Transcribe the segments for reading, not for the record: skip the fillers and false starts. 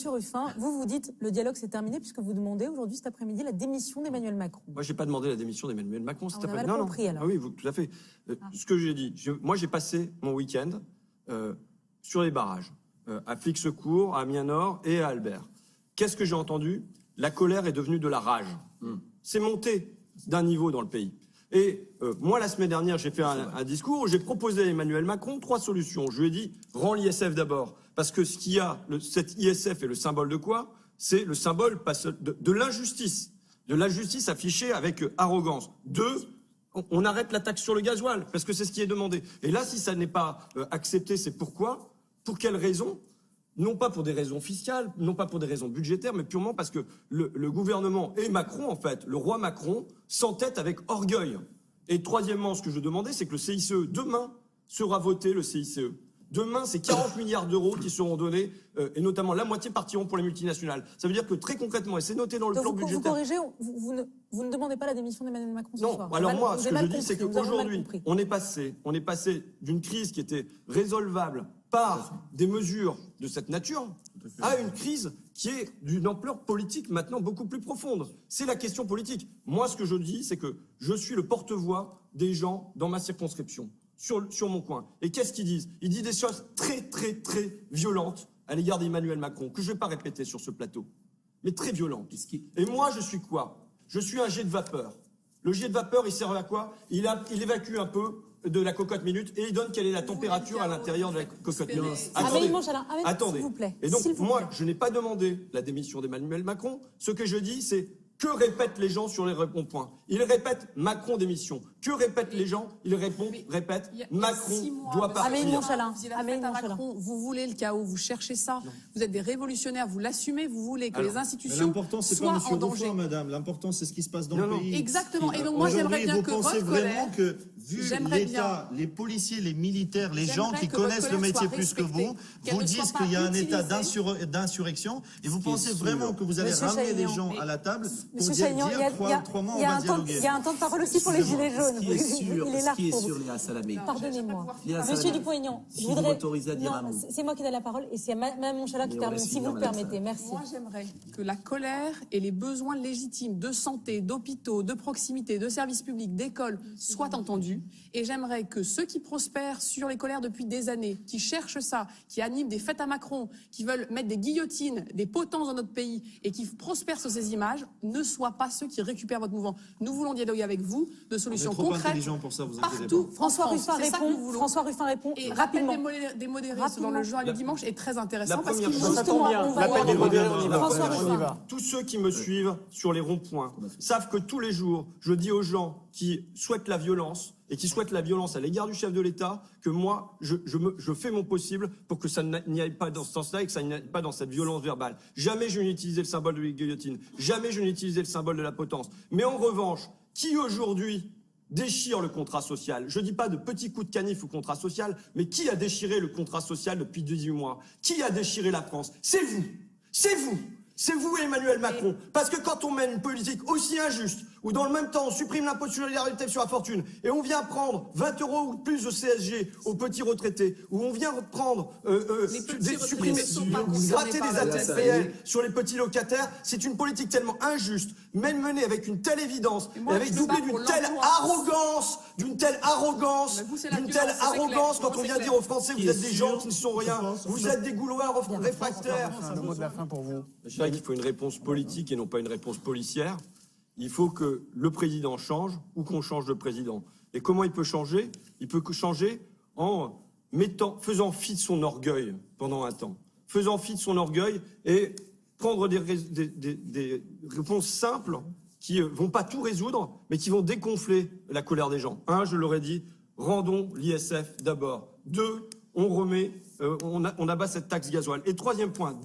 Monsieur Ruffin, vous dites le dialogue s'est terminé puisque vous demandez aujourd'hui, cet après-midi, la démission d'Emmanuel Macron. Moi, j'ai pas demandé la démission d'Emmanuel Macron cet après-midi. On a mal compris, alors. Ah oui, tout à fait. Ce que j'ai dit, moi, j'ai passé mon week-end sur les barrages, à Flix-Secours, à Amiens-Nord et à Albert. Qu'est-ce que j'ai entendu? La colère est devenue de la rage. C'est monté d'un niveau dans le pays. Et moi, la semaine dernière, j'ai fait un discours où j'ai proposé à Emmanuel Macron 3 solutions. Je lui ai dit, rends l'ISF d'abord. Parce que ce qu'il y a, cet ISF est le symbole de quoi? C'est le symbole de l'injustice. De l'injustice affichée avec arrogance. 2, on arrête la taxe sur le gasoil, parce que c'est ce qui est demandé. Et là, si ça n'est pas accepté, c'est pourquoi? Pour quelles raisons? Non pas pour des raisons fiscales, non pas pour des raisons budgétaires, mais purement parce que le gouvernement et Macron, en fait, le roi Macron, s'entête avec orgueil. Et troisièmement, ce que je demandais, c'est que le CICE, demain, sera voté, le CICE. Demain, c'est 40 milliards d'euros qui seront donnés, et notamment la moitié partiront pour les multinationales. Ça veut dire que très concrètement, et c'est noté dans le plan budgétaire... Vous corrigez, vous ne demandez pas la démission d'Emmanuel Macron ce soir. Non, alors moi, ce que je dis, c'est qu'aujourd'hui, on est passé d'une crise qui était résolvable par des mesures de cette nature à une crise qui est d'une ampleur politique maintenant beaucoup plus profonde. C'est la question politique. Moi, ce que je dis, c'est que je suis le porte-voix des gens dans ma circonscription, sur mon coin. Et qu'est-ce qu'ils disent? Ils disent des choses très, très, très violentes à l'égard d'Emmanuel Macron, que je ne vais pas répéter sur ce plateau, mais très violentes. Et moi, je suis quoi? Je suis un jet de vapeur. Le jet de vapeur, il sert à quoi? Il évacue un peu de la cocotte minute et il donne quelle est la température à l'intérieur de la cocotte minute. Attendez. S'il vous plaît. Et donc, moi, je n'ai pas demandé la démission d'Emmanuel Macron. Ce que je dis, c'est que répètent les gens sur les ronds-points? Ils répètent Macron démission. Que répètent les gens? Ils répètent Macron doit partir. Macron, vous voulez le chaos, vous cherchez ça. Vous êtes des révolutionnaires, vous l'assumez, vous voulez que les institutions l'important, c'est pas soient en danger. Ruffin, madame. L'important, c'est ce qui se passe dans le pays. Exactement. Et donc moi, j'aimerais bien que votre colère... que, vu l'État, les policiers, les militaires, les gens qui connaissent le métier plus que vous disent qu'il y a un état d'insurrection, et vous pensez vraiment que vous allez ramener les gens à la table pour dire 3 mois, on va dialoguer. Il y a un temps de parole aussi pour les Gilets jaunes. Ce qui est sûr, Léa Salamé. Pardonnez-moi. Monsieur Dupont-Aignan, si vous m'autorisez à dire un mot. C'est moi qui donne la parole et c'est Mme Monchala qui termine, si vous le permettez. Merci. Moi, j'aimerais que la colère et les besoins légitimes de santé, d'hôpitaux, de proximité, de services publics, d'écoles soient entendus. Et j'aimerais que ceux qui prospèrent sur les colères depuis des années, qui cherchent ça, qui animent des fêtes à Macron, qui veulent mettre des guillotines, des potences dans notre pays et qui prospèrent sur ces images, ne soient pas ceux qui récupèrent votre mouvement. Nous voulons dialoguer avec vous de solutions concrètes pour ça, vous partout. François Ruffin répond et rapidement. Des modérés dans le journal du dimanche est très intéressant parce qu'il Tous ceux qui me suivent sur les ronds-points savent que tous les jours, je dis aux gens qui souhaitent la violence et qui souhaitent la violence à l'égard du chef de l'État, que moi, je fais mon possible pour que ça n'y aille pas dans ce sens-là et que ça n'y aille pas dans cette violence verbale. Jamais je n'ai utilisé le symbole de la guillotine. Jamais je n'ai utilisé le symbole de la potence. Mais en revanche, qui aujourd'hui déchire le contrat social? Je ne dis pas de petits coups de canif au contrat social, mais qui a déchiré le contrat social depuis 18 mois? Qui a déchiré la France? C'est vous. C'est vous. C'est vous et Emmanuel Macron. Parce que quand on mène une politique aussi injuste, où dans le même temps on supprime l'impôt de solidarité sur la fortune, et on vient prendre 20 € ou plus de CSG aux petits retraités, où on vient prendre, supprimer, gratter des ATPL sur les petits locataires, c'est une politique tellement injuste, même menée avec une telle évidence, et avec doublé d'une telle arrogance, quand on vient dire aux Français, vous êtes des gens qui ne sont rien, vous êtes des Gaulois réfractaires. Un mot de la fin pour vous. Je dirais qu'il faut une réponse politique et non pas une réponse policière. Il faut que le président change ou qu'on change de président. Et comment il peut changer? Il peut changer en faisant fi de son orgueil pendant un temps. Faisant fi de son orgueil et prendre des réponses simples qui vont pas tout résoudre, mais qui vont dégonfler la colère des gens. 1, je l'aurais dit, rendons l'ISF d'abord. 2, on abat cette taxe gasoil. Et 3e point,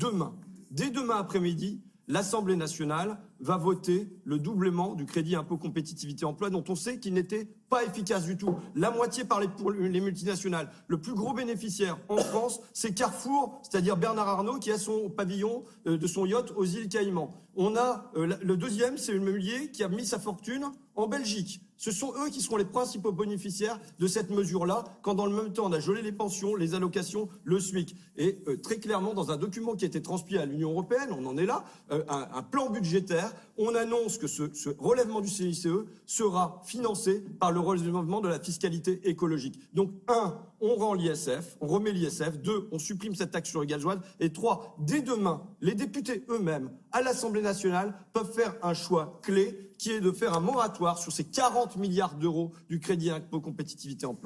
dès demain après-midi, l'Assemblée nationale va voter le doublement du crédit impôt compétitivité emploi dont on sait qu'il n'était pas efficace du tout. La moitié pour les multinationales. Le plus gros bénéficiaire en France, c'est Carrefour, c'est-à-dire Bernard Arnault qui a son pavillon de son yacht aux îles Caïmans. On a le deuxième, c'est Meunier qui a mis sa fortune en Belgique. Ce sont eux qui seront les principaux bénéficiaires de cette mesure-là, quand dans le même temps on a gelé les pensions, les allocations, le SMIC. Et très clairement, dans un document qui a été transmis à l'Union européenne, on en est là, un plan budgétaire, on annonce que ce relèvement du CICE sera financé par le relèvement de la fiscalité écologique. Donc, 1, on rend l'ISF, on remet l'ISF. 2, on supprime cette taxe sur le gasoil. Et 3, dès demain, les députés eux-mêmes, à l'Assemblée nationale, peuvent faire un choix clé, qui est de faire un moratoire sur ces 40 milliards d'euros du crédit impôt compétitivité emploi.